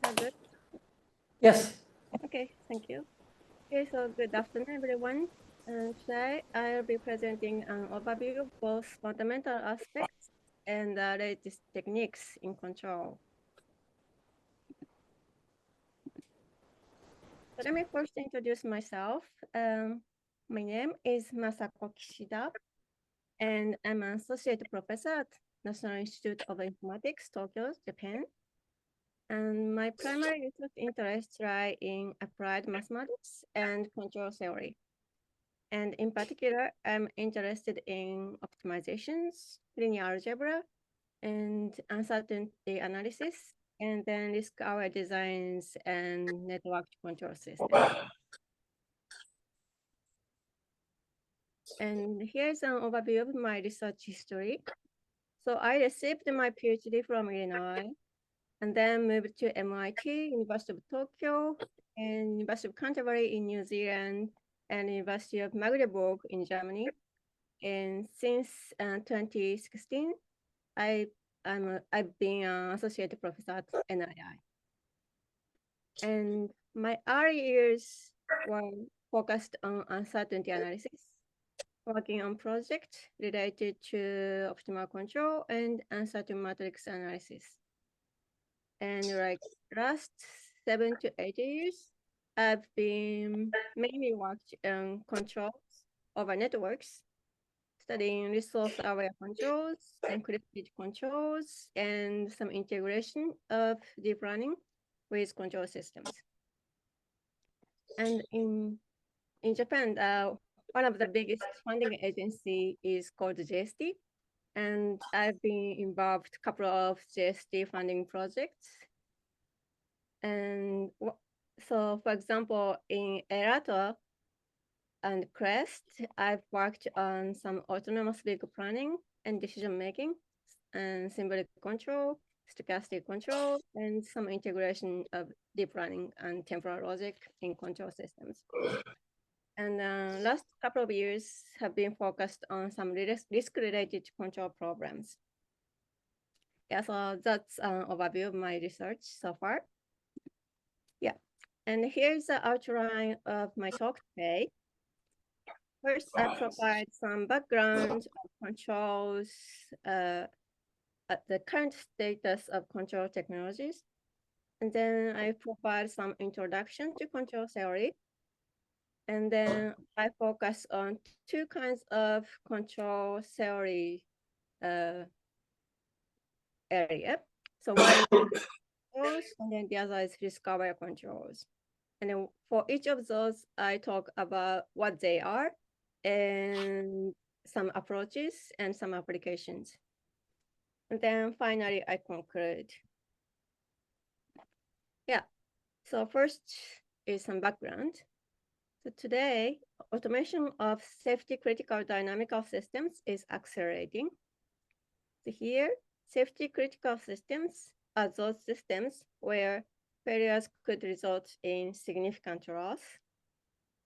that good? Yes. Okay, thank you. Okay, so good afternoon, everyone. Today I'll be presenting an overview of both fundamental aspects and the latest techniques in control. So let me first introduce myself. My name is Masako Kishida, and I'm an associate professor at National Institute of Informatics, Tokyo, Japan. And my primary research interests lie in applied mathematics and control theory. And in particular, I'm interested in optimizations, linear algebra, and uncertainty analysis, and then risk-aware designs and network control systems. And here's an overview of my research history. So I received my PhD from Illinois, and then moved to MIT, University of Tokyo, and University of Canterbury in New Zealand, and University of Magdeburg in Germany. And since 2016, I've been an associate professor at NII. And my early years were focused on uncertainty analysis, working on projects related to optimal control and uncertain matrix analysis. And like last 7 to 8 years, I've been mainly worked on controls over networks, studying resource-aware controls, encrypted controls, and some integration of deep learning with control systems. And in Japan, one of the biggest funding agency is called JST, and I've been involved a couple of JST funding projects. And so, for example, in Erato and Crest, I've worked on some autonomous vehicle planning and decision making, and symbolic control, stochastic control, and some integration of deep learning and temporal logic in control systems. And last couple of years have been focused on some risk-related control problems. Yeah, so that's an overview of my research so far. Yeah, and here's the outline of my talk today. First, I provide some background of controls, the current status of control technologies. And then I provide some introduction to control theory. And then I focus on two kinds of control theory area. So one is controls, and then the other is risk-aware controls. And then for each of those, I talk about what they are and some approaches and some applications. And then finally, I conclude. Yeah, so first is some background. So today, automation of safety critical dynamical systems is accelerating. So here, safety critical systems are those systems where failures could result in significant loss.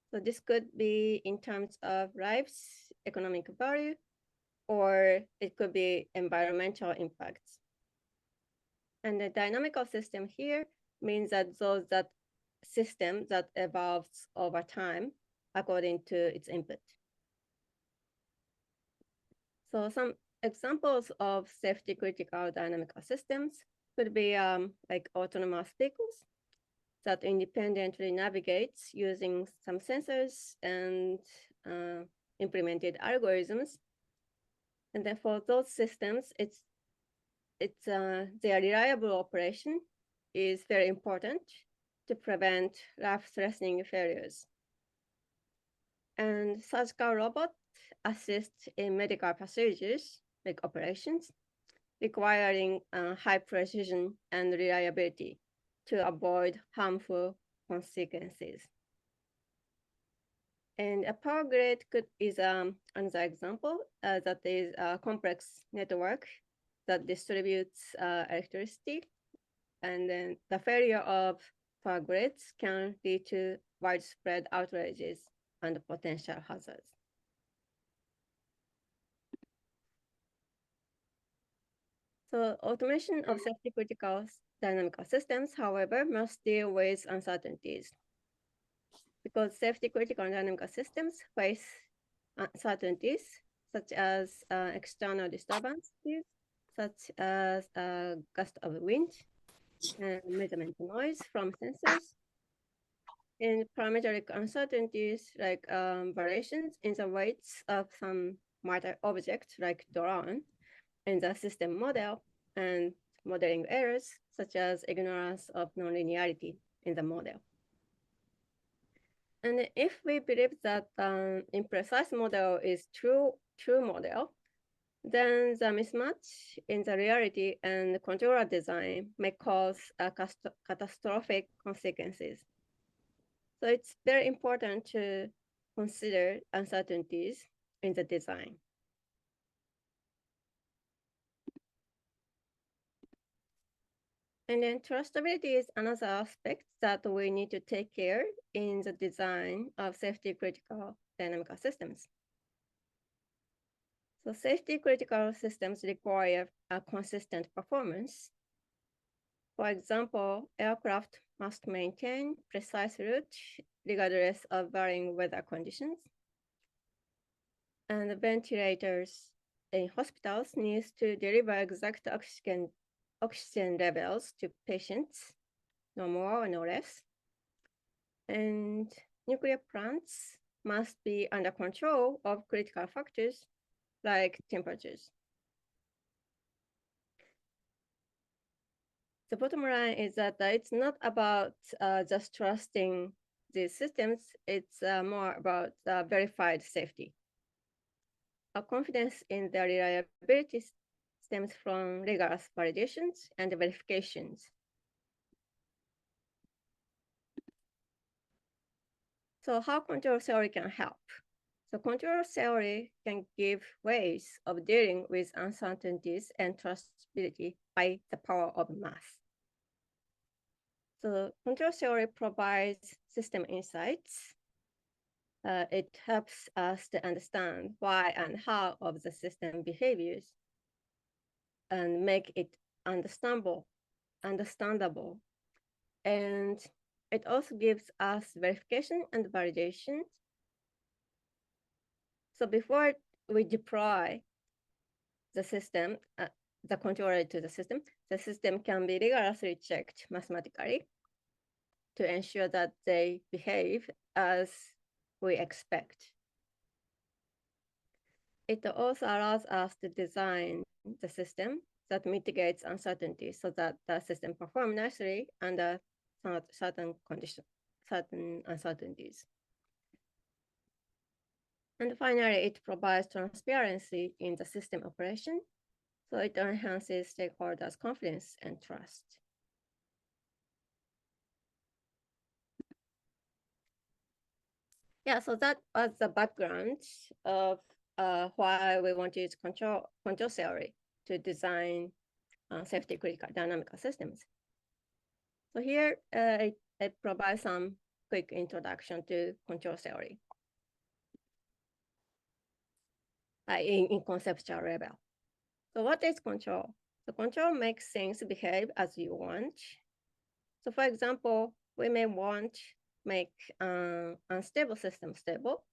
So this could be in terms of lives, economic value, or it could be environmental impacts. And the dynamical system here means that those that system that evolves over time according to its input. So some examples of safety critical dynamical systems could be like autonomous vehicles that independently navigates using some sensors and implemented algorithms. And then for those systems, their reliable operation is very important to prevent life-threatening failures. And surgical robots assist in medical procedures, like operations, requiring high precision and reliability to avoid harmful consequences. And a power grid is another example that is a complex network that distributes electricity. And then the failure of power grids can lead to widespread outages and potential hazards. So automation of safety critical dynamical systems, however, must deal with uncertainties because safety critical dynamical systems face uncertainties such as external disturbances, such as gust of wind and measurement noise from sensors, and parametric uncertainties like variations in the weights of some matter object like drone in the system model, and modeling errors such as ignorance of nonlinearity in the model. And if we believe that imprecise model is true model, then the mismatch in the reality and controller design may cause catastrophic consequences. So it's very important to consider uncertainties in the design. And then trustability is another aspect that we need to take care in the design of safety critical dynamical systems. So safety critical systems require a consistent performance. For example, aircraft must maintain precise route regardless of varying weather conditions. And the ventilators in hospitals needs to deliver exact oxygen levels to patients, no more or no less. And nuclear plants must be under control of critical factors like temperatures. The bottom line is that it's not about just trusting these systems, it's more about verified safety. Our confidence in their reliability stems from rigorous validations and verifications. So how control theory can help? So control theory can give ways of dealing with uncertainties and trustability by the power of math. So control theory provides system insights. It helps us to understand why and how of the system behaviors and make it understandable. And it also gives us verification and validation. So before we deploy the system, the controller to the system can be rigorously checked mathematically to ensure that they behave as we expect. It also allows us to design the system that mitigates uncertainty so that the system performs nicely under certain conditions, certain uncertainties. And finally, it provides transparency in the system operation, so it enhances stakeholders' confidence and trust. Yeah, so that was the background of why we want to use control theory to design safety critical dynamical systems. So here it provides some quick introduction to control theory in conceptual level. So what is control? So control makes things behave as you want. So for example, we may want to make unstable system stable,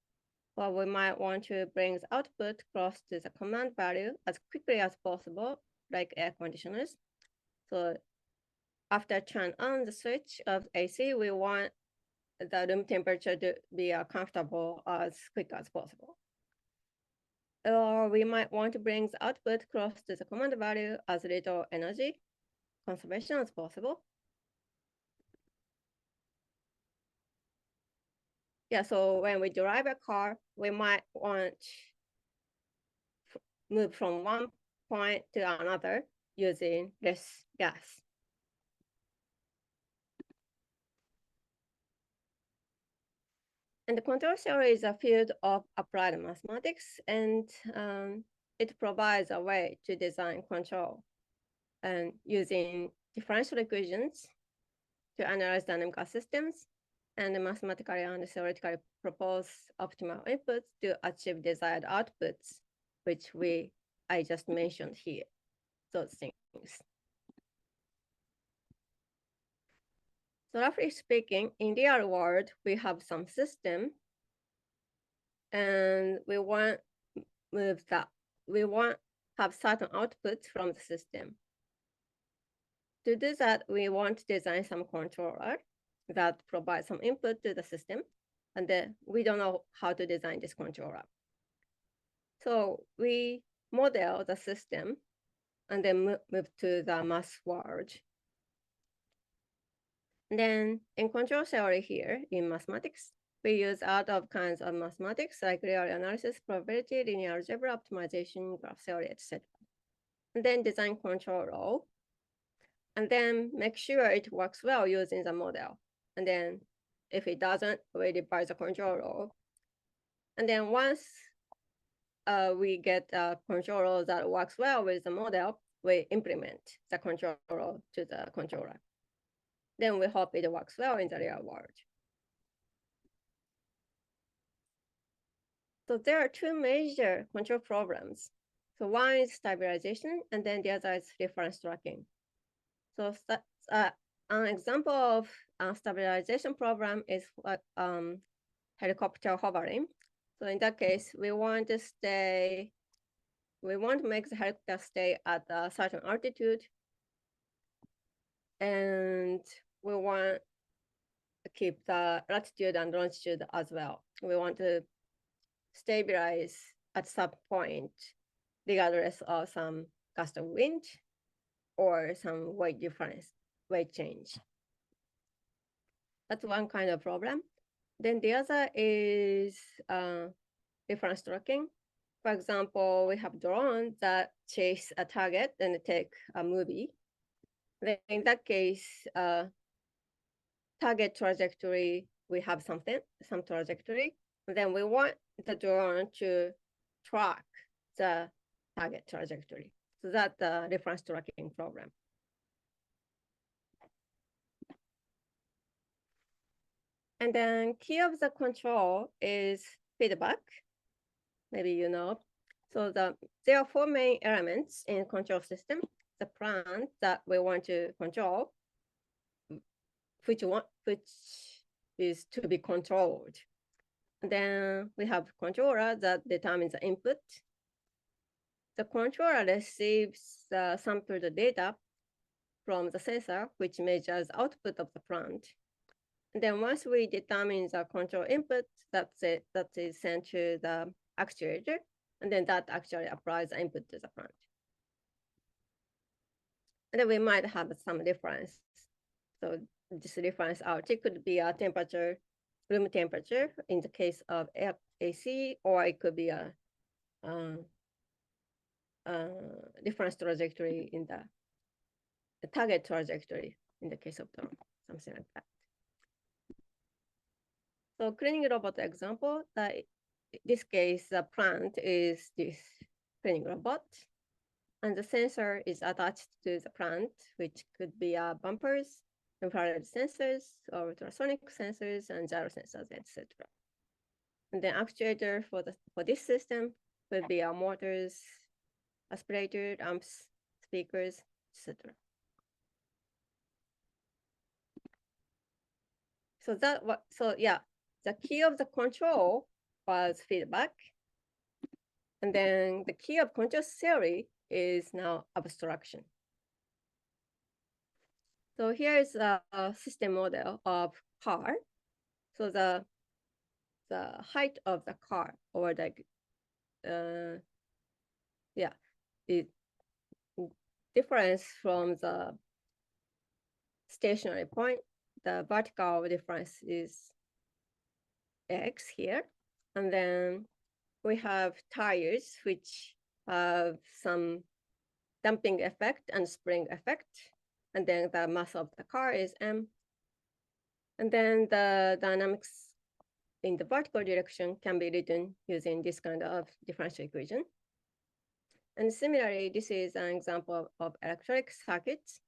or we might want to bring the output close to the command value as quickly as possible, like air conditioners. So after turn on the switch of AC, we want the room temperature to be comfortable as quick as possible. Or we might want to bring the output close to the command value as little energy conservation as possible. Yeah, so when we drive a car, we might want to move from one point to another using less gas. And the control theory is a field of applied mathematics, and it provides a way to design control and using differential equations to analyze dynamical systems and mathematically and theoretically propose optimal inputs to achieve desired outputs, which I just mentioned here, those things. So roughly speaking, in real world, we have some system, and we want have certain outputs from the system. To do that, we want to design some controller that provides some input to the system, and then we don't know how to design this controller. So we model the system and then move to the math world. And then in control theory here in mathematics, we use a lot of kinds of mathematics like real analysis, probability, linear algebra, optimization, graph theory, etc. And then design control law, and then make sure it works well using the model. And then if it doesn't, we revise the control law. And then once we get a control law that works well with the model, we implement the control law to the controller. Then we hope it works well in the real world. So there are two major control problems. So one is stabilization, and then the other is reference tracking. So an example of a stabilization problem is helicopter hovering. So in that case, we want to make the helicopter stay at a certain altitude, and we want to keep the latitude and longitude as well. We want to stabilize at some point, regardless of some gust of wind or some weight difference, weight change. That's one kind of problem. Then the other is reference tracking. For example, we have drones that chase a target and take a movie. Then in that case, target trajectory, we have some trajectory. And then we want the drone to track the target trajectory. So that's the reference tracking problem. And then key of the control is feedback. Maybe you know. So there are four main elements in control system. The plant that we want to control, which is to be controlled. Then we have controller that determines the input. The controller receives the sampled data from the sensor, which measures output of the plant. And then once we determine the control input, that is sent to the actuator, and then that actually applies the input to the plant. And then we might have some difference. So this reference out, it could be a temperature, room temperature in the case of AC, or it could be a difference trajectory in the target trajectory in the case of drone, something like that. So cleaning robot example, in this case, the plant is this cleaning robot, and the sensor is attached to the plant, which could be bumpers, infrared sensors, or ultrasonic sensors, and gyro sensors, etc. And then actuator for this system would be motors, aspirator, amps, speakers, etc. So yeah, the key of the control was feedback. And then the key of control theory is now abstraction. So here is a system model of car. So the height of the car, or the difference from the stationary point, the vertical difference is X here. And then we have tires, which have some damping effect and spring effect. And then the mass of the car is M. And then the dynamics in the vertical direction can be written using this kind of differential equation. And similarly, this is an example of electronic circuits,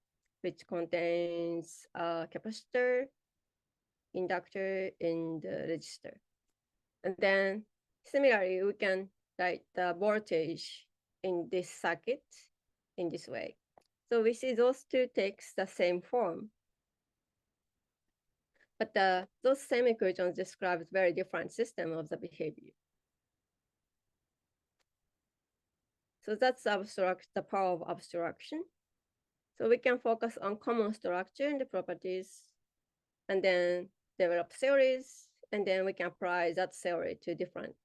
which contains a capacitor, inductor, and the resistor. And then similarly, we can write the voltage in this circuit in this way. So we see those two takes the same form. But those same equations describe very different system of the behavior. So that's the power of abstraction. So we can focus on common structure and the properties, and then develop theories, and then we can apply that theory to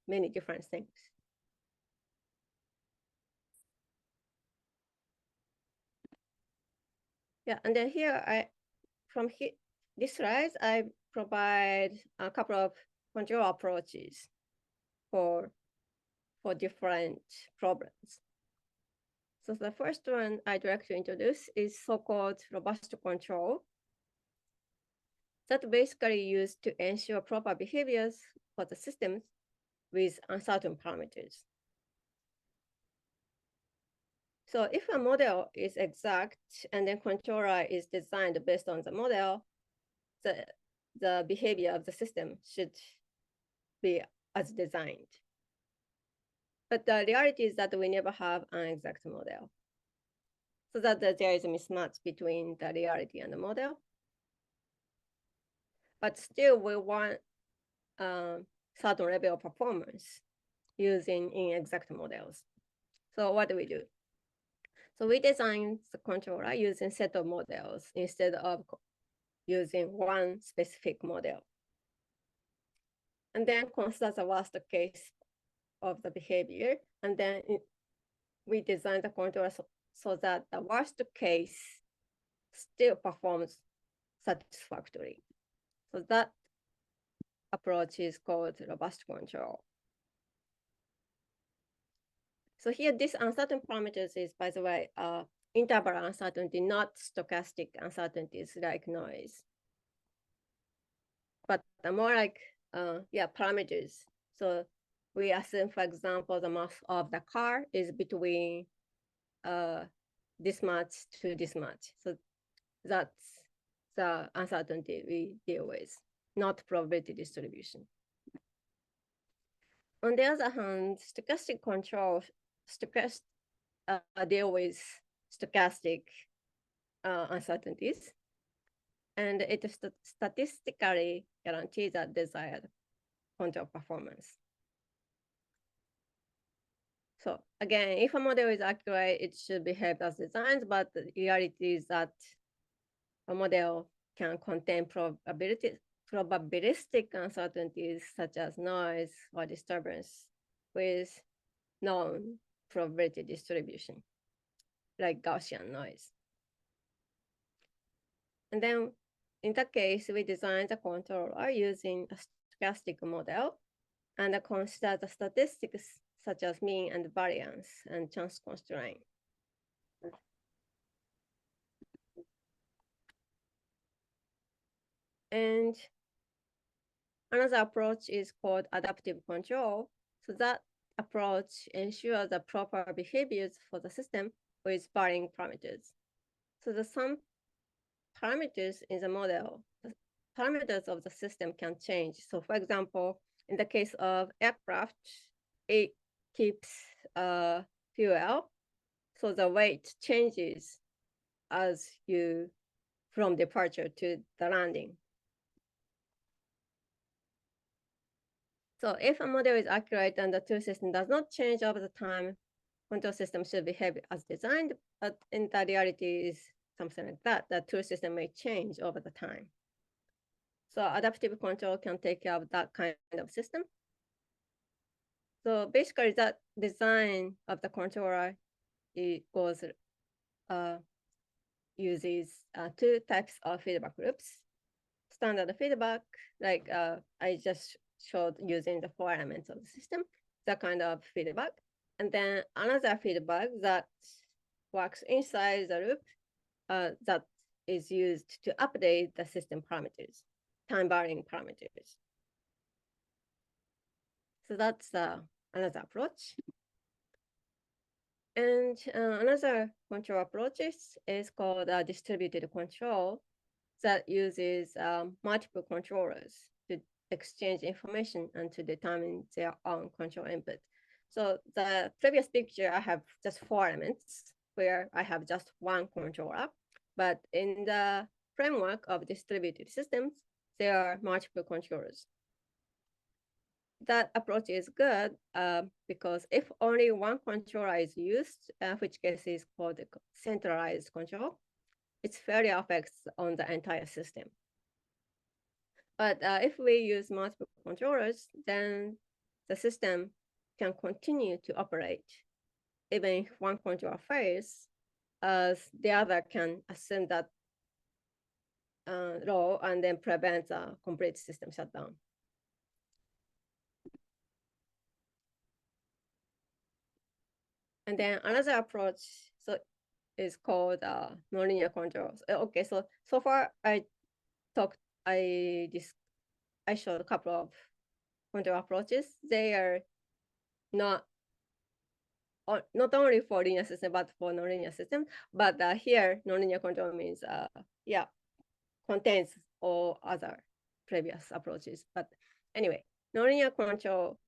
many different things. Yeah, and then this slide, I provide a couple of control approaches for different problems. So the first one I'd like to introduce is so-called robust control that basically used to ensure proper behaviors for the systems with uncertain parameters. So if a model is exact and then controller is designed based on the model, the behavior of the system should be as designed. But the reality is that we never have an exact model. So that there is a mismatch between the reality and the model. But still we want certain level of performance using inexact models. So what do we do? So we design the controller using set of models instead of using one specific model. And then consider the worst case of the behavior. And then we design the controller so that the worst case still performs satisfactorily. So that approach is called robust control. So here, this uncertain parameters is, by the way, interval uncertainty, not stochastic uncertainties like noise, but more like, parameters. So we assume, for example, the mass of the car is between this much to this much. So that's the uncertainty we deal with, not probability distribution. On the other hand, stochastic control deal with stochastic uncertainties, and it statistically guarantees the desired control performance. So again, if a model is accurate, it should behave as designed, but the reality is that a model can contain probabilistic uncertainties such as noise or disturbance with known probability distribution, like Gaussian noise. And then in that case, we design the controller using a stochastic model and consider the statistics such as mean and variance and chance constraint. And another approach is called adaptive control. So that approach ensures the proper behaviors for the system with varying parameters. So the some parameters in the model, the parameters of the system can change. So for example, in the case of aircraft, it keeps fuel. So the weight changes as you from departure to the landing. So if a model is accurate and the tool system does not change over the time, control system should behave as designed, but in the reality is something like that. The tool system may change over the time. So adaptive control can take care of that kind of system. So basically that design of the controller uses two types of feedback loops. Standard feedback, like I just showed using the 4 elements of the system, that kind of feedback. And then another feedback that works inside the loop that is used to update the system parameters, time varying parameters. So that's another approach. And another control approach is called distributed control that uses multiple controllers to exchange information and to determine their own control input. So the previous picture, I have just 4 elements. where I have just one controller. But in the framework of distributed systems, there are multiple controllers. That approach is good because if only one controller is used, which case is called centralized control, it fairly affects on the entire system. But if we use multiple controllers, then the system can continue to operate even if one controller fails, as the other can assume that role and then prevent a complete system shutdown. And then another approach is called nonlinear controls. Okay, so far I showed a couple of control approaches. They are not only for linear system, but for nonlinear system. But here, nonlinear control means, contains all other previous approaches. But anyway, nonlinear control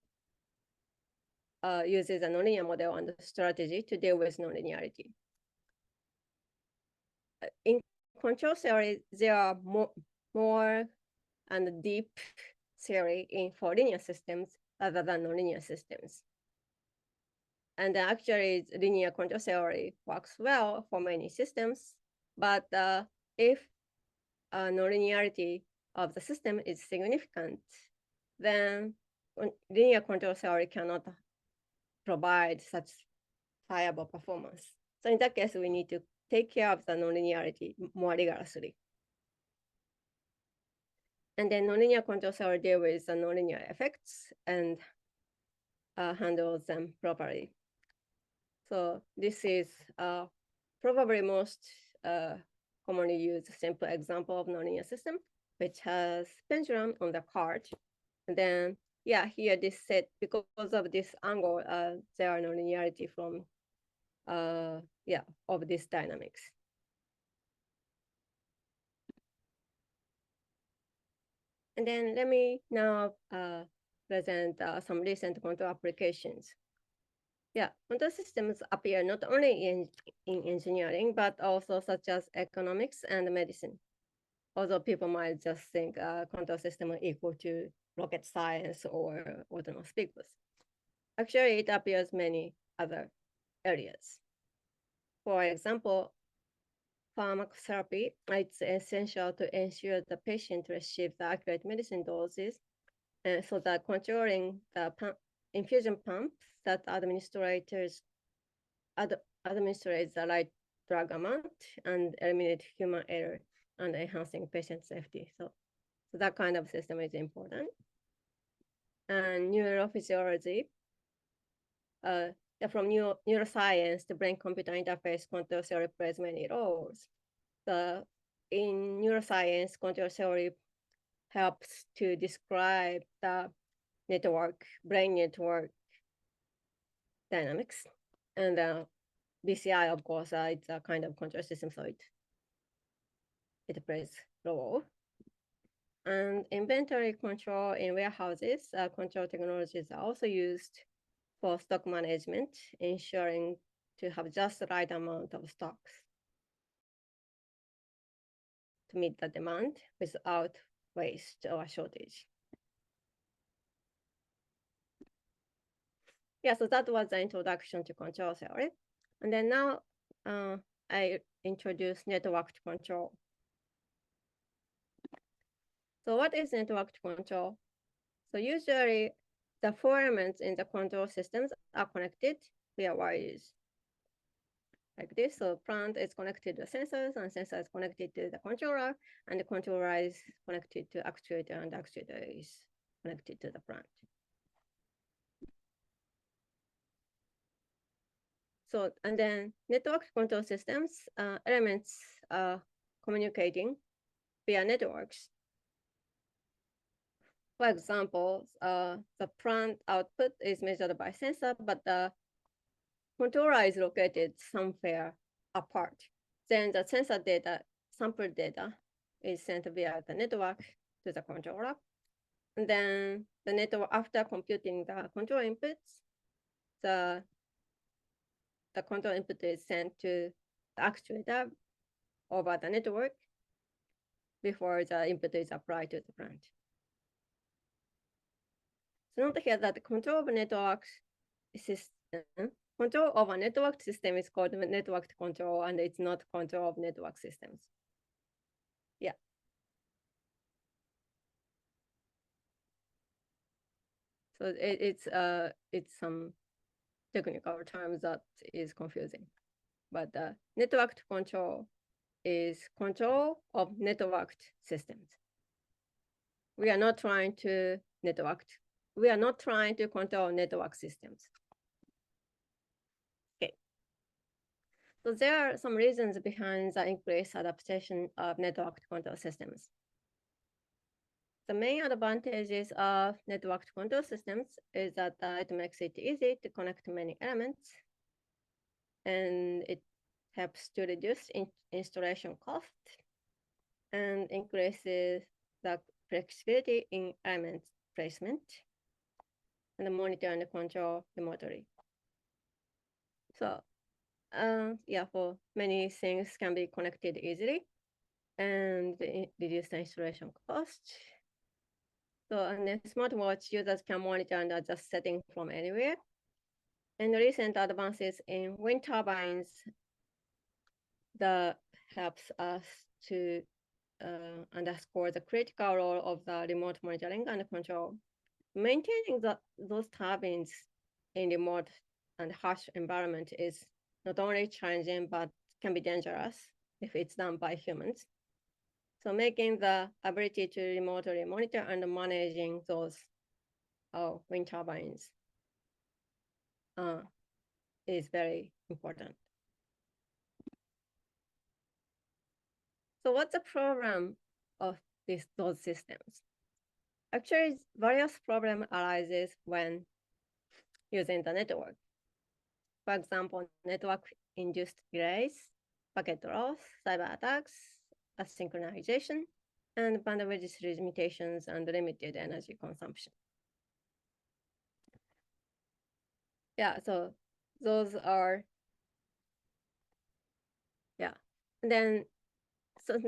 uses a nonlinear model and strategy to deal with nonlinearity. In control theory, there are more and deep theory for linear systems rather than nonlinear systems. And actually, linear control theory works well for many systems, but if nonlinearity of the system is significant, then linear control theory cannot provide such viable performance. So in that case, we need to take care of the nonlinearity more rigorously. And then nonlinear control theory deal with the nonlinear effects and handles them properly. So this is probably most commonly used simple example of nonlinear system, which has pendulum on the card. And then, yeah, here this set, because of this angle, there are nonlinearity from, of this dynamics. And then let me now present some recent control applications. Yeah, control systems appear not only in engineering, but also such as economics and medicine. Although people might just think control system are equal to rocket science or autonomous vehicles. Actually, it appears many other areas. For example, pharmacotherapy, it's essential to ensure the patient receives the accurate medicine doses, so that controlling the infusion pump that administrates the right drug amount and eliminate human error and enhancing patient safety. So that kind of system is important. And neurophysiology, from neuroscience, the brain-computer interface control theory plays many roles. So in neuroscience, control theory helps to describe the brain network dynamics. And BCI, of course, it's a kind of control system, so it plays a role. And inventory control in warehouses, control technologies are also used for stock management, ensuring to have just the right amount of stocks to meet the demand without waste or shortage. Yeah, so that was the introduction to control theory. And then now I introduce networked control. So what is networked control? So usually the four elements in the control systems are connected via wires like this. So plant is connected to sensors, and sensor is connected to the controller, and the controller is connected to actuator, and the actuator is connected to the plant. So, and then network control systems, elements are communicating via networks. For example, the plant output is measured by sensor, but the controller is located somewhere apart. Then the sensor data, sample data, is sent via the network to the controller. And then the network, after computing the control inputs, the the control input is sent to the actuator over the network before the input is applied to the plant. So note here that the control of network system, control of a network system is called network control, and it's not control of network systems. Yeah. So it's some technical terms that is confusing, but the networked control is control of networked systems. We are not trying to we are not trying to control network systems. Okay. So there are some reasons behind the increased adaptation of networked control systems. The main advantages of networked control systems is that it makes it easy to connect many elements, and it helps to reduce installation cost and increases the flexibility in element placement and monitor and control remotely. So yeah, for many things can be connected easily and reduce the installation cost. So and then smartwatch users can monitor and adjust settings from anywhere. And recent advances in wind turbines that helps us to underscore the critical role of the remote monitoring and control. Maintaining those turbines in remote and harsh environment is not only challenging, but can be dangerous if it's done by humans. So making the ability to remotely monitor and managing those wind turbines is very important. So what's the problem of those systems? Actually, various problem arises when using the network. For example, network-induced delays, packet loss, cyber attacks, asynchronization, and bandwidth limitations and limited energy consumption. Yeah, so those are, yeah. And then, so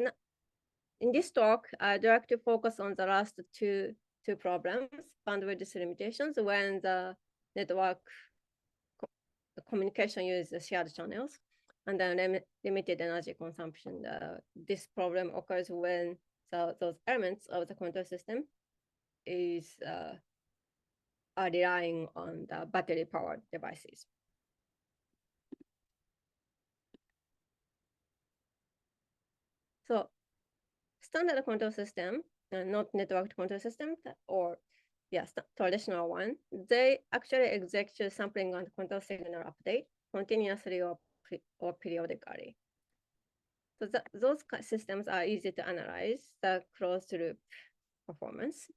in this talk, I'd like to focus on the last two problems, bandwidth limitations, when the network communication uses shared channels, and then limited energy consumption. This problem occurs when those elements of the control system are relying on the battery-powered devices. So standard control system, not networked control system, or yes, traditional one, they actually execute sampling and control signal update continuously or periodically. So those systems are easy to analyze, the closed loop performance,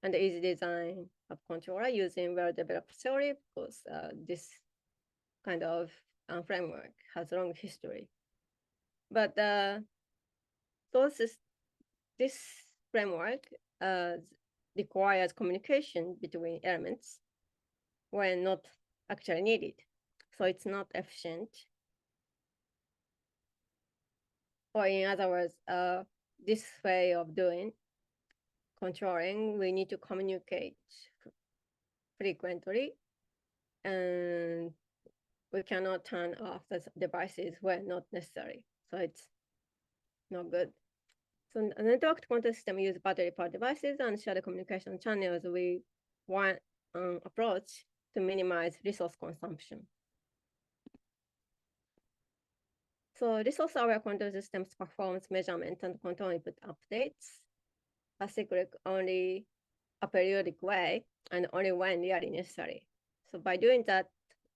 and easy design of controller using well-developed theory, because this kind of framework has a long history. But this framework requires communication between elements when not actually needed. So it's not efficient. Or in other words, this way of controlling, we need to communicate frequently, and we cannot turn off the devices when not necessary. So it's not good. So a networked control system uses battery-powered devices and shared communication channels. We want an approach to minimize resource consumption. So resource-aware control systems performs measurement and control input updates acyclic only a periodic way and only when really necessary. So by doing that,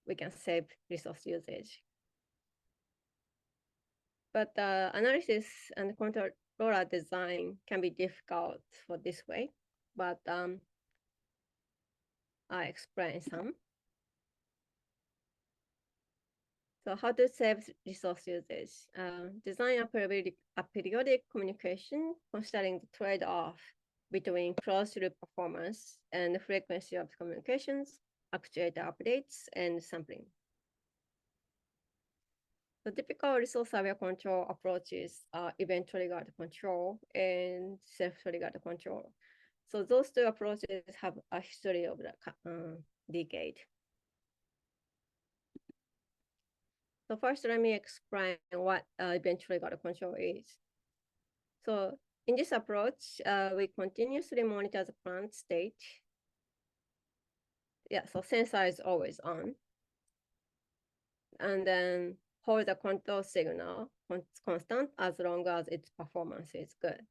we can save resource usage. But analysis and controller design can be difficult for this way, but I explain some. So how to save resource usage? Design a periodic communication considering the trade-off between closed-loop performance and the frequency of communications, actuator updates, and sampling. The typical resource-aware control approaches are event-triggered control and self-triggered control. So those two approaches have a history of the decade. So first, let me explain what event-triggered control is. So in this approach, we continuously monitor the plant state. Yeah, so sensor is always on. And then hold the control signal constant as long as its performance is good.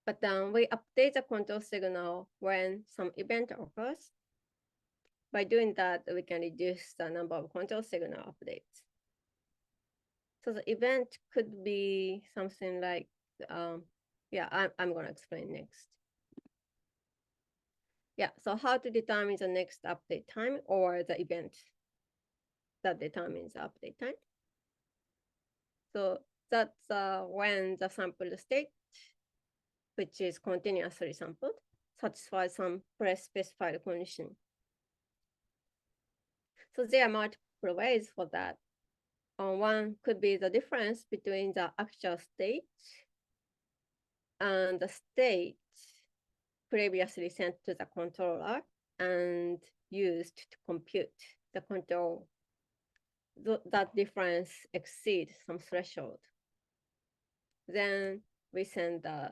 But then we update the control signal when some event occurs. By doing that, we can reduce the number of control signal updates. So the event could be something like, yeah, I'm gonna explain next. Yeah, so how to determine the next update time or the event that determines the update time. So that's when the sample state, which is continuously sampled, satisfies some pre-specified condition. So there are multiple ways for that. One could be the difference between the actual state and the state previously sent to the controller and used to compute the control. That difference exceeds some threshold. Then we send the,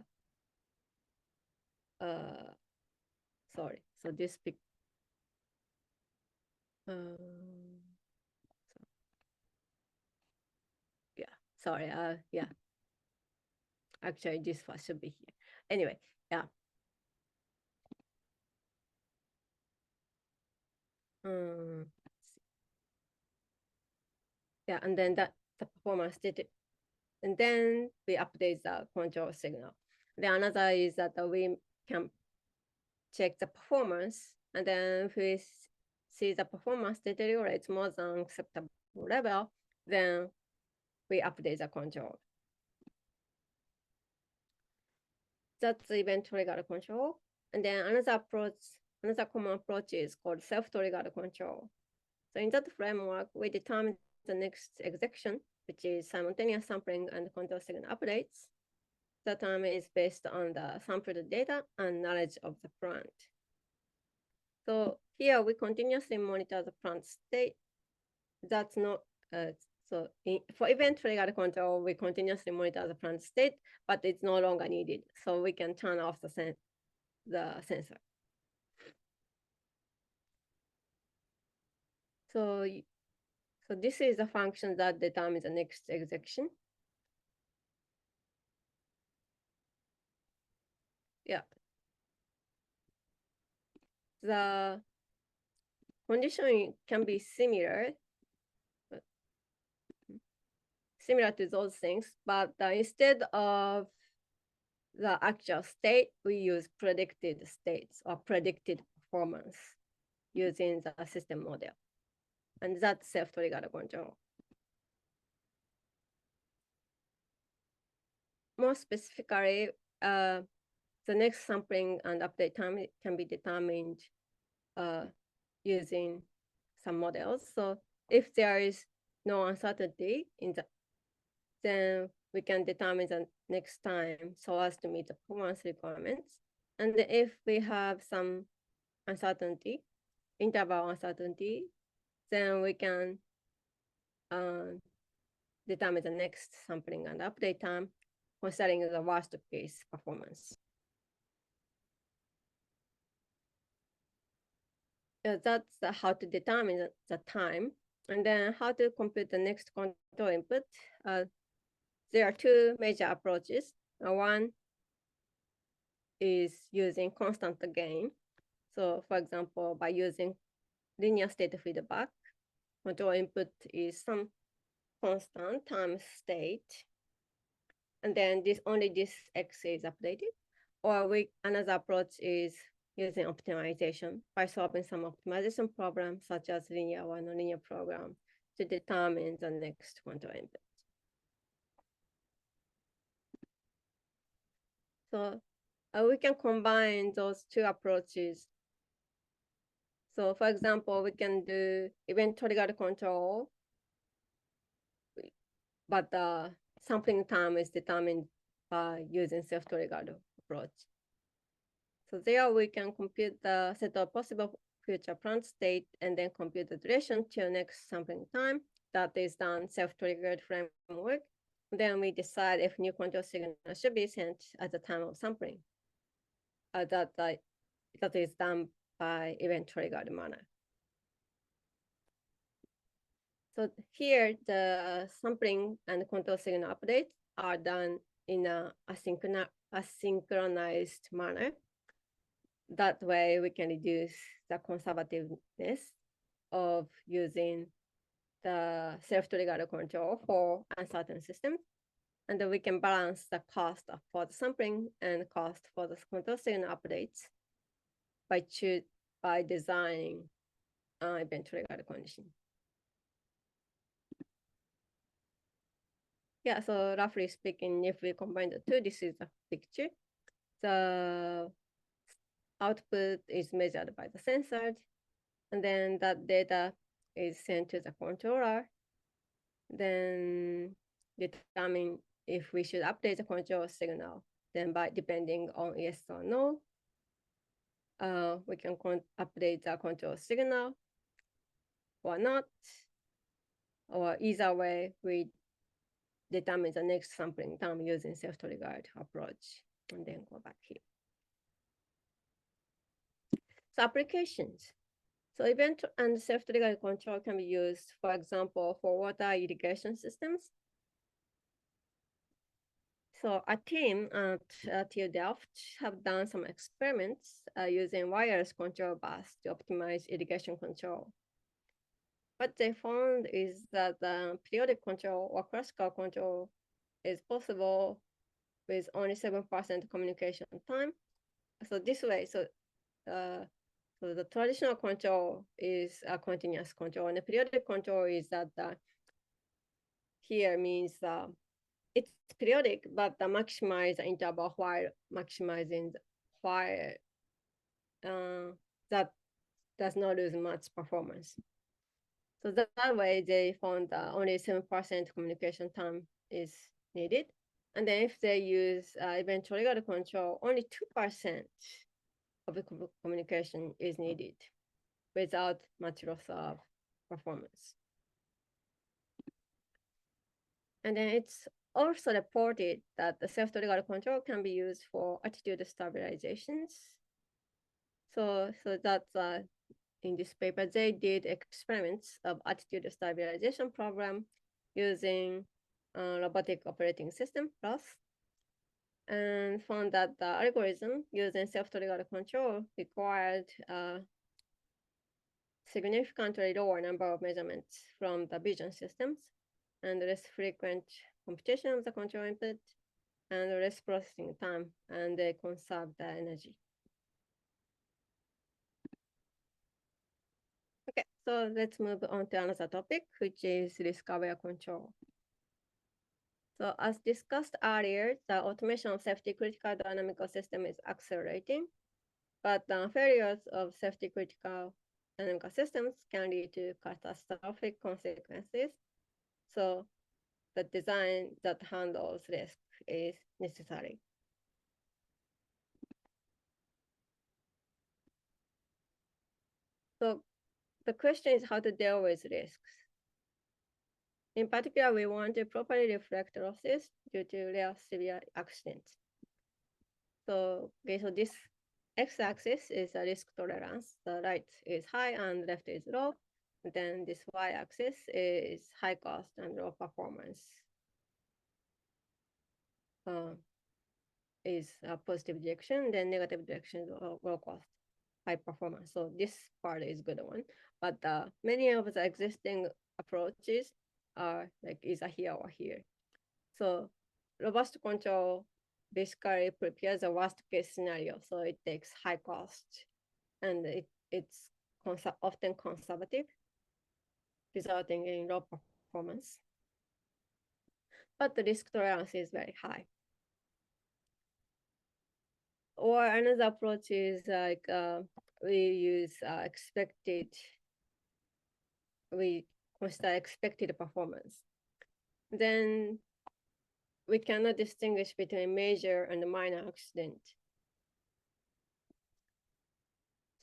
sorry, so this big, yeah, sorry, yeah. Actually, this one should be here. Anyway, yeah. Yeah, and then that the performance did it. And then we update the control signal. The another is that we can check the performance, and then if we see the performance deteriorates more than acceptable level, then we update the control. That's the event-triggered control. And then another common approach is called self-triggered control. So in that framework, we determine the next execution, which is simultaneous sampling and control signal updates. The term is based on the sampled data and knowledge of the plant. So here we continuously monitor the plant state. That's not, for event-triggered control, we continuously monitor the plant state, but it's no longer needed. So we can turn off the sensor. So this is a function that determines the next execution. Yeah. The condition can be similar to those things, but instead of the actual state, we use predicted states or predicted performance using the system model. And that's self-triggered control. More specifically, the next sampling and update time can be determined using some models. So if there is no uncertainty then we can determine the next time so as to meet the performance requirements. And if we have some uncertainty, interval uncertainty, then we can determine the next sampling and update time, considering the worst case performance. That's how to determine the time. And then how to compute the next control input. There are two major approaches. One is using constant gain. So for example, by using linear state feedback, control input is some constant times state. And then only this X is updated. Or another approach is using optimization by solving some optimization problem such as linear or nonlinear program to determine the next control input. So we can combine those two approaches So for example, we can do event triggered control, but the sampling time is determined by using self-triggered approach. So there we can compute the set of possible future plant state and then compute the duration till next sampling time. That is done self-triggered framework. Then we decide if new control signal should be sent at the time of sampling. That is done by event triggered manner. So here the sampling and control signal updates are done in a asynchronized manner. That way we can reduce the conservativeness of using the self-triggered control for uncertain systems. And then we can balance the cost for the sampling and cost for the control signal updates by designing event triggered condition. Yeah, so roughly speaking, if we combine the two, this is the picture. The output is measured by the sensor, and then that data is sent to the controller. Then determine if we should update the control signal. Then depending on yes or no, we can update the control signal or not, or either way, we determine the next sampling time using self-triggered approach, and then go back here. So applications. So event and self-triggered control can be used, for example, for water irrigation systems. So a team at TU Delft have done some experiments using wireless control bus to optimize irrigation control. What they found is that periodic control or classical control is possible with only 7% communication time. So this way, so the traditional control is a continuous control, and the periodic control is that here means it's periodic, but maximize the interval while maximizing while that does not lose much performance. So that way they found that only 7% communication time is needed. And then if they use event triggered control, only 2% of the communication is needed without much loss of performance. And then it's also reported that the self-triggered control can be used for attitude stabilizations. So that's in this paper, they did experiments of attitude stabilization program using robotic operating system, ROS, and found that the algorithm using self-triggered control required significantly lower number of measurements from the vision systems and less frequent computation of the control input and less processing time, and they conserve the energy. Okay, so let's move on to another topic, which is risk-aware control. So as discussed earlier, the automation of safety-critical dynamical system is accelerating, but the failures of safety-critical dynamical systems can lead to catastrophic consequences. So the design that handles risk is necessary. So the question is how to deal with risks. In particular, we want to properly reflect losses due to rare severe accidents. So this x-axis is a risk tolerance. The right is high and left is low. And then this y-axis is high cost and low performance. Is a positive direction, then negative direction is low cost, high performance. So this part is good one. But many of the existing approaches are like either here or here. So robust control basically prepares a worst case scenario. So it takes high cost and it's often conservative, resulting in low performance. But the risk tolerance is very high. Or another approach is like we use we consider expected performance. Then we cannot distinguish between major and minor accident.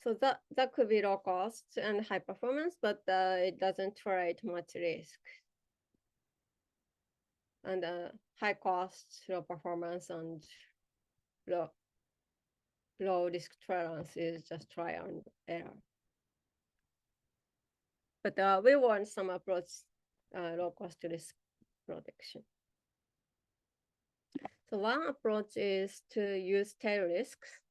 So that could be low cost and high performance, but it doesn't tolerate much risk. And high cost, low performance, and low risk tolerance is just trial and error. But we want some approach, low cost risk protection. So one approach is to use tail risks.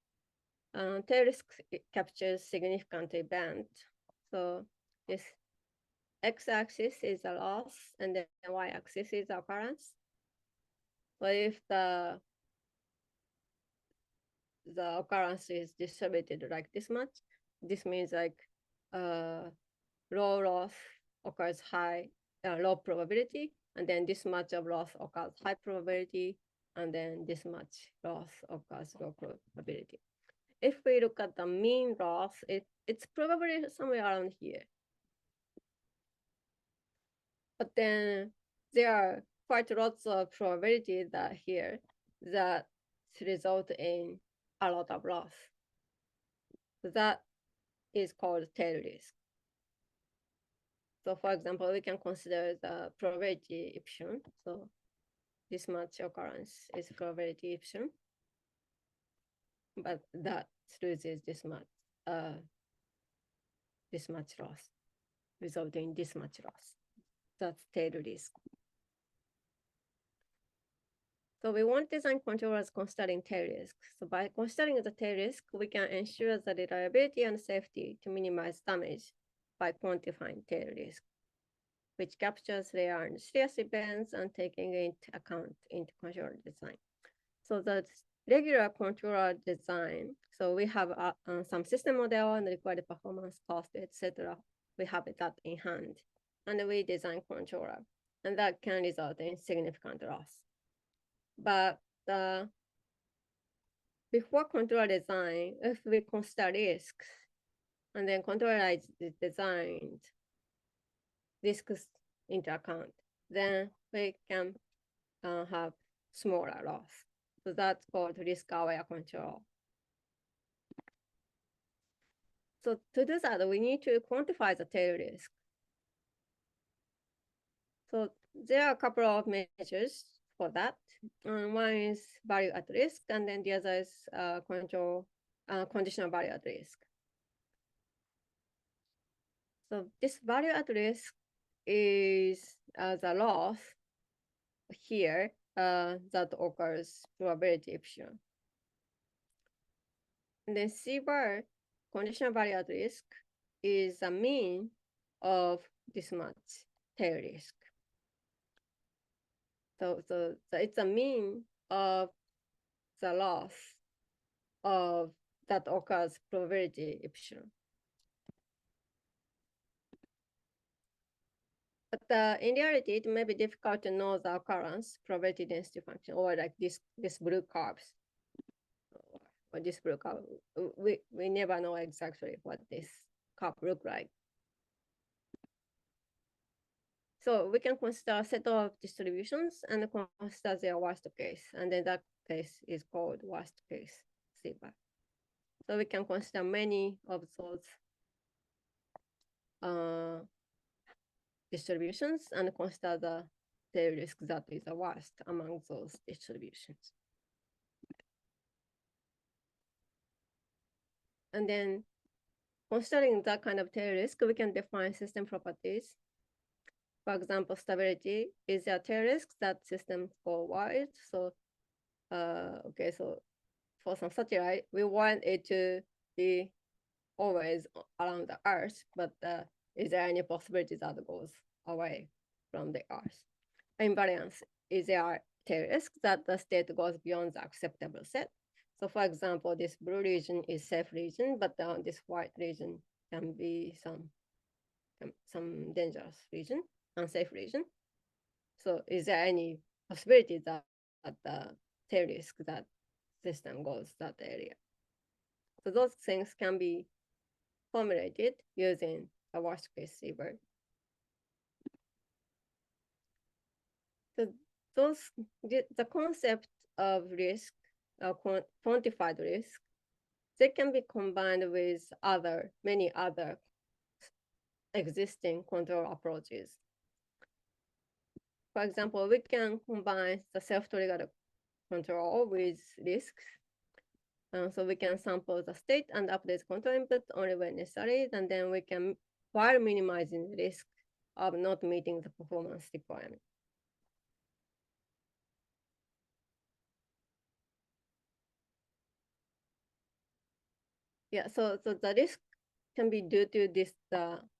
Tail risk captures significant event. So this x-axis is a loss, and then y-axis is occurrence. So if the occurrence is distributed like this much, this means like low loss occurs low probability, and then this much of loss occurs high probability, and then this much loss occurs low probability. If we look at the mean loss, it's probably somewhere around here. But then there are quite lots of probability that here that result in a lot of loss. That is called tail risk. So for example, we can consider the probability epsilon. So this much occurrence is probability epsilon, but that loses this much loss, resulting in this much loss. That's tail risk. So we want design controllers considering tail risk. So by considering the tail risk, we can ensure the reliability and safety to minimize damage by quantifying tail risk, which captures rare and serious events and taking into account into controller design. So the regular controller design, so we have some system model and required performance cost, etc. We have that in hand, and we design controller, and that can result in significant loss. But before controller design, if we consider risks, and then controller is designed risks into account, then we can have smaller loss. So that's called risk-aware control. So to do that, we need to quantify the tail risk. So there are a couple of measures for that. One is value at risk, and then the other is conditional value at risk. So this value at risk is the loss here that occurs probability epsilon. And then C bar, conditional value at risk, is a mean of this much tail risk. So it's a mean of the loss of that occurs probability epsilon. But in reality, it may be difficult to know the occurrence probability density function, or like this blue curves, or this blue curve. We never know exactly what this curve look like. So we can consider a set of distributions and consider their worst case, and then that case is called worst case CBAR. So we can consider many of those distributions and consider the tail risk that is the worst among those distributions. And then considering that kind of tail risk, we can define system properties. For example, stability is a tail risk that system go wide. So, okay, so for some satellite, we want it to be always around the Earth, but is there any possibility that goes away from the Earth? Invariance is there tail risk that the state goes beyond the acceptable set. So for example, this blue region is safe region, but this white region can be some dangerous region, unsafe region. So is there any possibility that the tail risk that system goes that area. So those things can be formulated using a worst case river. So the concept of risk, quantified risk, they can be combined with many other existing control approaches. For example, we can combine the self-triggered control with risks. So we can sample the state and update control input only when necessary, and then we can, while minimizing the risk of not meeting the performance requirement. Yeah, so the risk can be due to this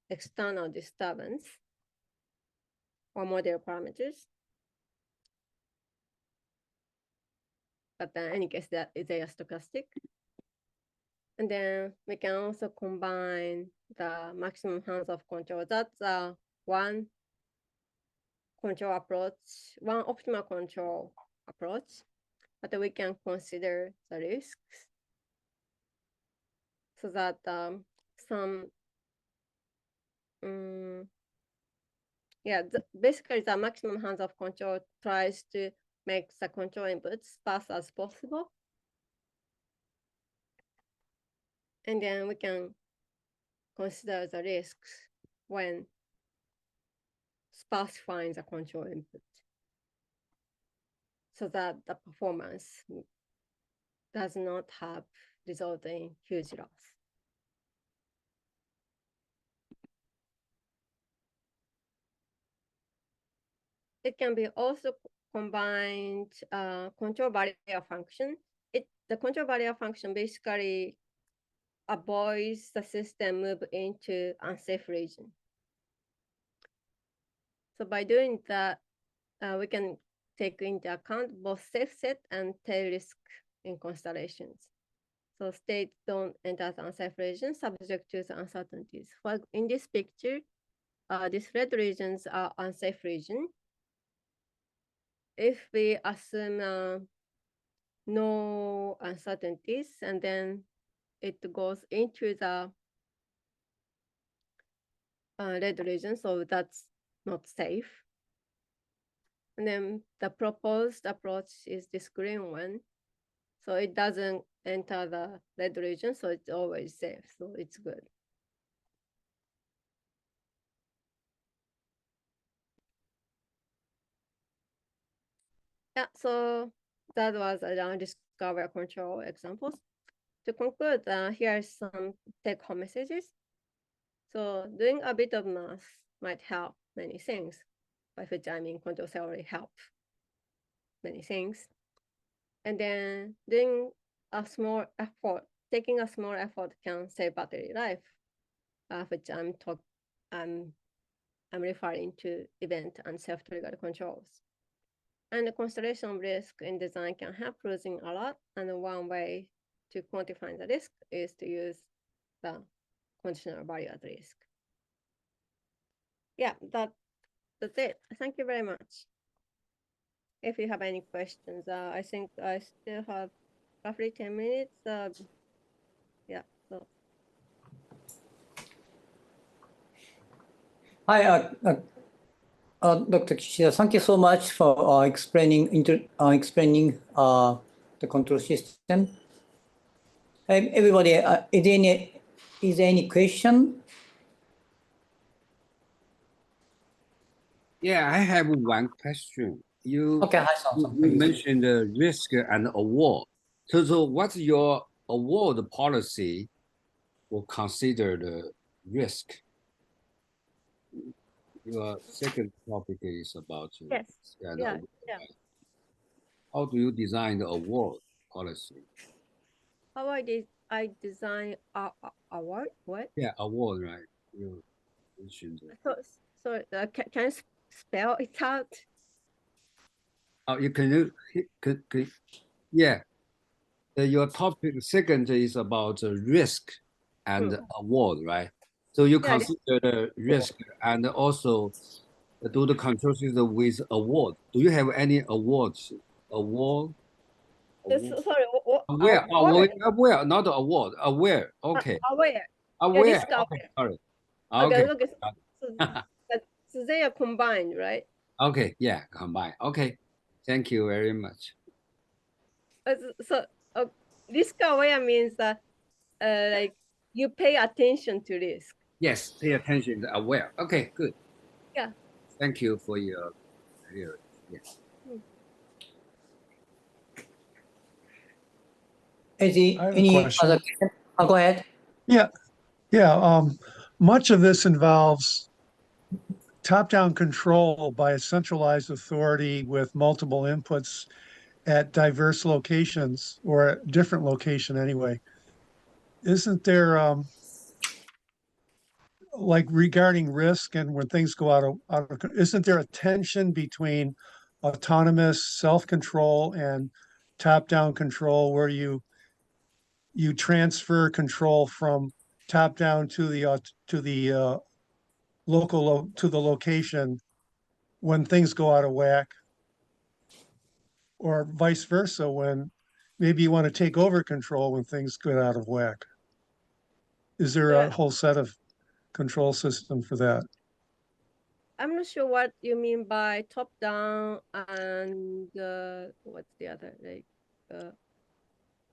external disturbance or model parameters. But in any case, that is a stochastic. And then we can also combine the maximum hands-off control. That's one control approach, one optimal control approach, but we can consider the risks so that basically the maximum hands-off control tries to make the control inputs fast as possible. And then we can consider the risks when specifying the control input so that the performance does not have result in huge loss. It can be also combined control barrier function. The control barrier function basically avoids the system move into unsafe region. So by doing that, we can take into account both safe set and tail risk in constellations. So states don't enter the unsafe region subject to the uncertainties. In this picture, these red regions are unsafe region. If we assume no uncertainties, and then it goes into the red region, so that's not safe. And then the proposed approach is this green one. So it doesn't enter the red region, so it's always safe, so it's good. Yeah, so that was around discover control examples. To conclude, here are some take-home messages. So doing a bit of math might help many things, by which I mean control theory help many things. And then doing a small effort, taking a small effort can save battery life, which I'm referring to event and self-triggered controls. And the consideration of risk in design can help losing a lot. And one way to quantify the risk is to use the conditional value at risk. Yeah, that's it. Thank you very much. If you have any questions, I think I still have roughly 10 minutes. Yeah, so. Hi, Dr. Kishida, thank you so much for explaining the control system. Everybody, is there any question? Yeah, I have one question. You please. mentioned the risk and award. So what's your award policy will consider the risk? Your second topic is about Yes. Yeah. How do you design the award policy? How I design award? What? Yeah, award, right? You mentioned. So can you spell it out? Oh, you can yeah. Your topic second is about risk and award, right? So you consider the risk and also do the control system with award. Do you have any awards? Award? Sorry, Aware, aware, not award, aware. Okay, aware. Yeah, aware. risk Okay, aware. sorry. Okay, Okay, okay. So they are combined, right? okay, yeah, combine. Okay, thank you very much. So risk aware means that like you pay attention to risk. Yes, pay attention, aware. Okay, good. Yeah. Thank you for your clear. Yes. Any I have a question. other question? Go ahead. Yeah, yeah. Much of this involves top-down control by a centralized authority with multiple inputs at diverse locations or at different location anyway. Isn't there, like regarding risk and when things go isn't there a tension between autonomous self-control and top-down control where you transfer control from top-down to the to the location when things go out of whack, or vice versa when maybe you want to take over control when things get out of whack? Is there a whole set of control system for that? I'm not sure what you mean by top down and what's the other like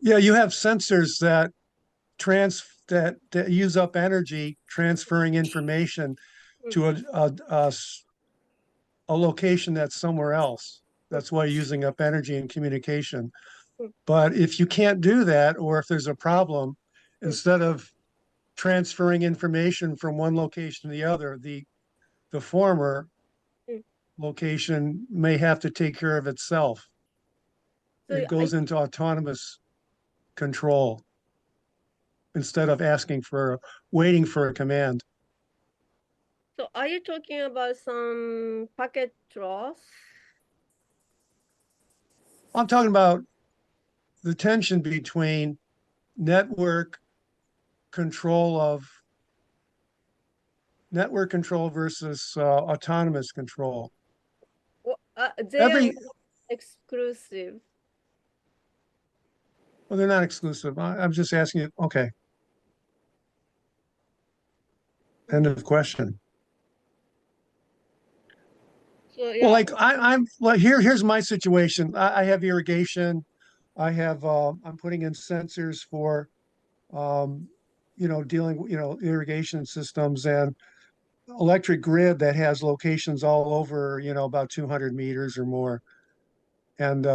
Yeah, you have sensors that that use up energy transferring information to a location that's somewhere else. That's why you're using up energy in communication. But if you can't do that, or if there's a problem, instead of transferring information from one location to the other, the former location may have to take care of itself. So It goes into autonomous control instead of waiting for a command. So are you talking about some packet loss? I'm talking about the tension between network control versus autonomous control. Well, they are exclusive. Well, they're not exclusive. I'm just asking you. Okay. End of question. So yeah. Well, like I'm like here's my situation. I have irrigation. I have I'm putting in sensors for dealing irrigation systems and electric grid that has locations all over, about 200 meters or more. And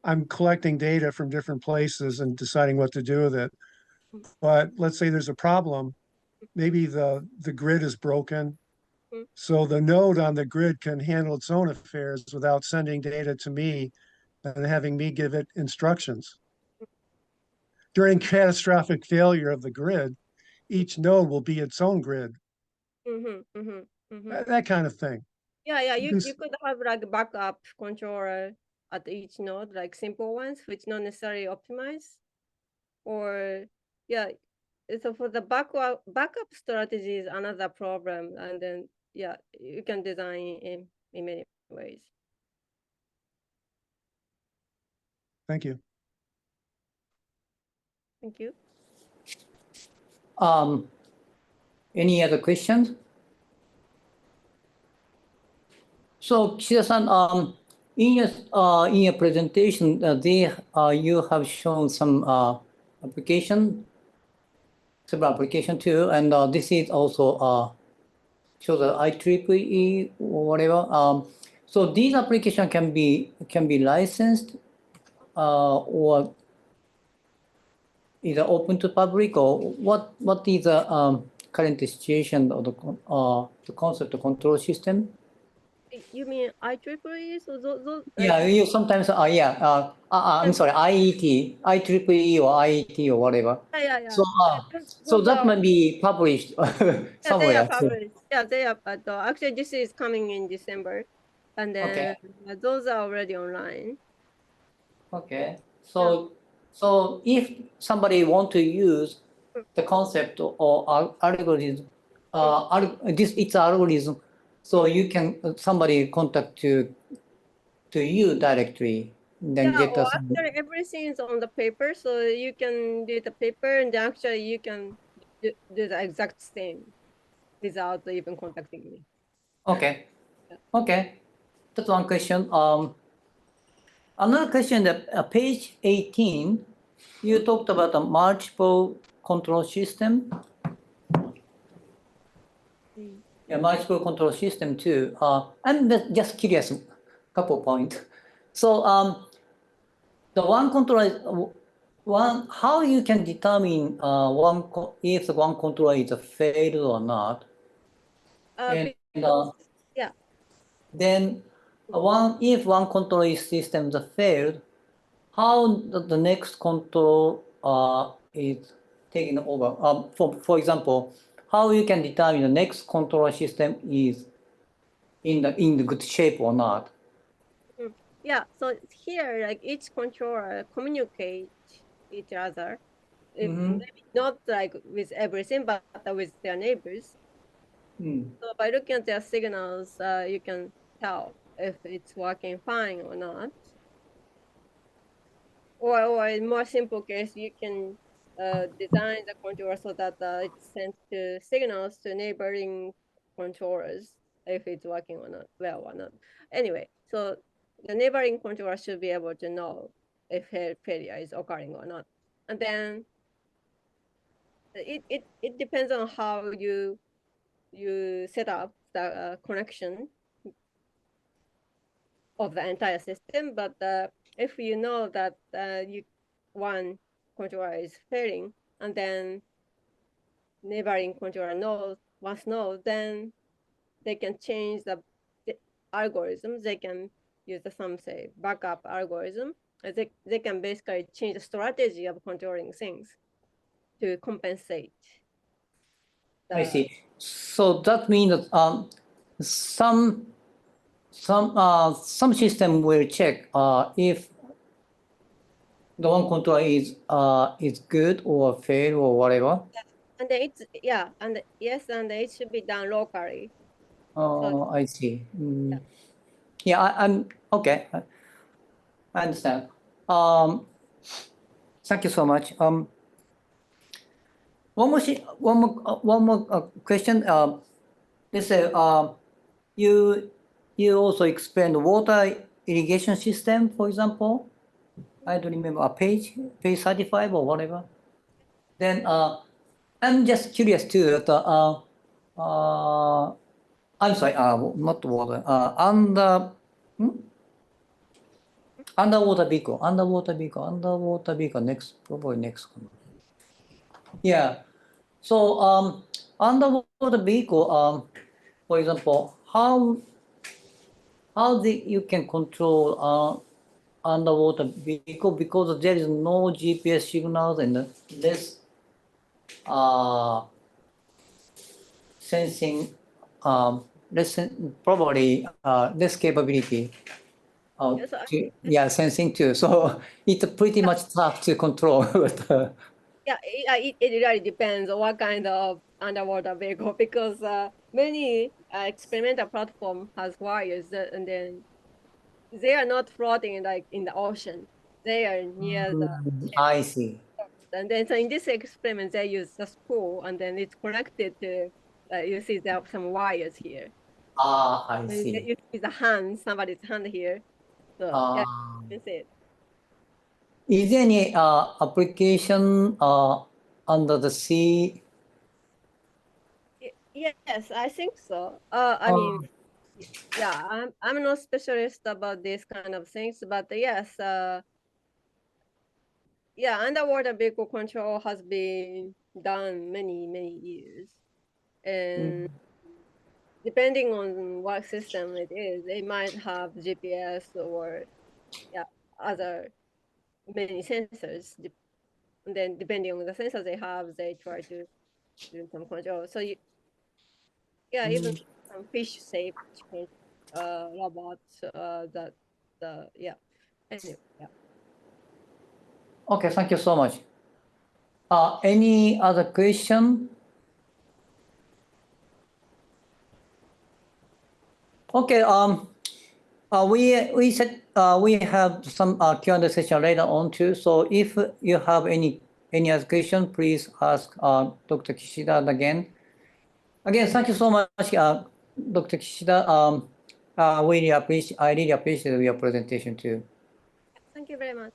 I'm collecting data from different places and deciding what to do with it. But let's say there's a problem. Maybe the grid is broken. So the node on the grid can handle its own affairs without sending data to me and having me give it instructions. During catastrophic failure of the grid, each node will be its own grid. That kind of thing. Yeah, you could have like backup controller at each node, like simple ones, which not necessarily optimized. Or yeah, so for the backup strategy is another problem, and then yeah, you can design in many ways. Thank you. Thank you. Any other questions? So Kishida-san, in your presentation, you have shown some several application too, and this is also show the IEEE or whatever. So these applications can be licensed or either open to public, or what is the current situation of the concept of control system? You mean IEEE? So those Yeah, you sometimes I'm sorry, IEEE or IET or whatever. Yeah. So that might be published somewhere. Yeah, they are published. Yeah, they are. Actually, this is coming in December, and then those are already online. Okay. So if somebody want to use the concept or algorithm, it's algorithm, so you can somebody contact to you directly then Yeah, get well, us. actually everything is on the paper, so you can do the paper and then actually you can do the exact same without even contacting me. Okay. Yeah. Okay. That's one question. Another question that page 18, you talked about a multiple control system. Yeah, multiple control system too. I'm just curious, couple points. So the one controller is one. How you can determine if the one controller is a failed or not? And Because, yeah. then if one control system is failed, how the next control is taken over? For example, how you can determine the next control system is in the good shape or not? Yeah, so here, like each controller communicate each other. Maybe not like with everything, but with their neighbors. So by looking at their signals, you can tell if it's working fine or not. Or in more simple case, you can design the controller so that it sends to signals to neighboring controllers if it's working or not, well or not. Anyway, so the neighboring controller should be able to know if failure is occurring or not. And then it depends on how you set up the connection of the entire system. But if you know that one controller is failing, and then neighboring controller knows, then they can change the algorithm. They can use some say backup algorithm. They can basically change the strategy of controlling things to compensate. I see. So that means that some system will check if the one controller is good or fail or whatever. And then and yes, and it should be done locally. Oh, I see. Yeah, I'm okay. I understand. Thank you so much. One more question. Let's say you also explained water irrigation system, for example. I don't remember a page 35 or whatever. Then I'm just curious too. I'm sorry. Not water. Underwater vehicle. Underwater vehicle. Probably next one. Yeah. So underwater vehicle. For example, how you can control underwater vehicle because there is no GPS signals and less sensing, probably less capability sensing too. So it's pretty much tough to control. But, it really depends on what kind of underwater vehicle because many experimental platform has wires and then they are not floating like in the ocean. They are near the I see. and then so in this experiment they use the spool and then it's connected to you see there are some wires here. I And see. you see the hand, somebody's hand here. So yeah, you can see it. Is there any application under the sea? Yes, I think so. I mean, yeah, I'm not specialist about these kind of things, but yes, yeah, underwater vehicle control has been done many years, and depending on what system it is, they might have GPS or yeah other many sensors. And then depending on the sensors they have, they try to do some control. So even some fish safe robots that yeah. Anyway, yeah. Okay, thank you so much. Any other question? Okay, We said we have some Q&A session later on too. So if you have any other question, please ask Dr. Kishida again. Again, thank you so much, Dr. Kishida. I really appreciate your presentation too. Thank you very much.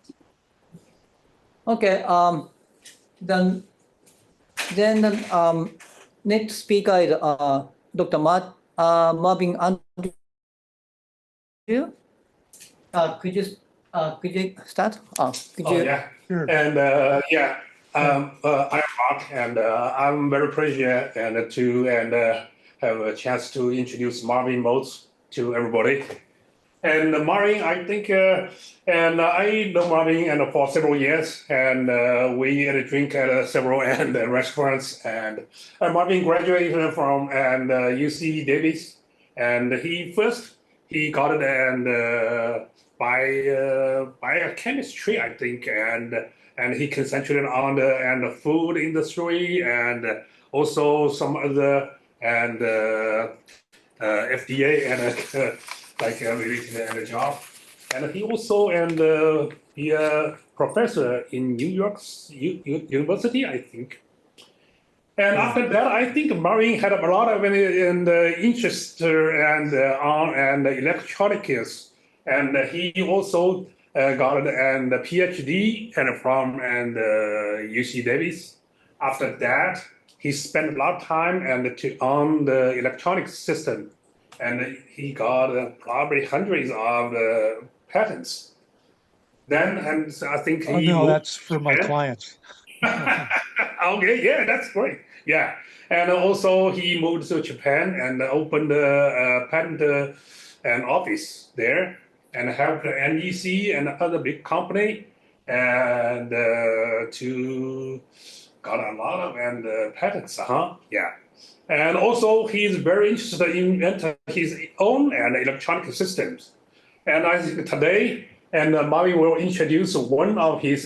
Okay. Then next speaker is Dr. Marvin Andrew. Could you start? Could you? Yeah. Sure. And yeah, I'm Mark, and I'm very pleased to have a chance to introduce Marvin Motes to everybody. And Marvin, I think, and I know Marvin and for several years, and we had a drink at several restaurants. And Marvin graduated from UC Davis, and he got it biochemistry, I think, and he concentrated on the food industry and also some other FDA like related and a job. And he also be a professor in New York University, I think. And after that, I think Marvin had a lot of interest on electronics, and he also got a PhD from UC Davis. After that, he spent a lot of time on the electronic system, and he got probably hundreds of patents. Then, and I think Oh, no, that's for my clients. Okay, yeah, that's great. Yeah, and also he moved to Japan and opened a patent an office there and helped NEC and other big company and to got a lot of patents. Yeah, and also he's very interested in his own electronic systems. And I think today Marvin will introduce one of his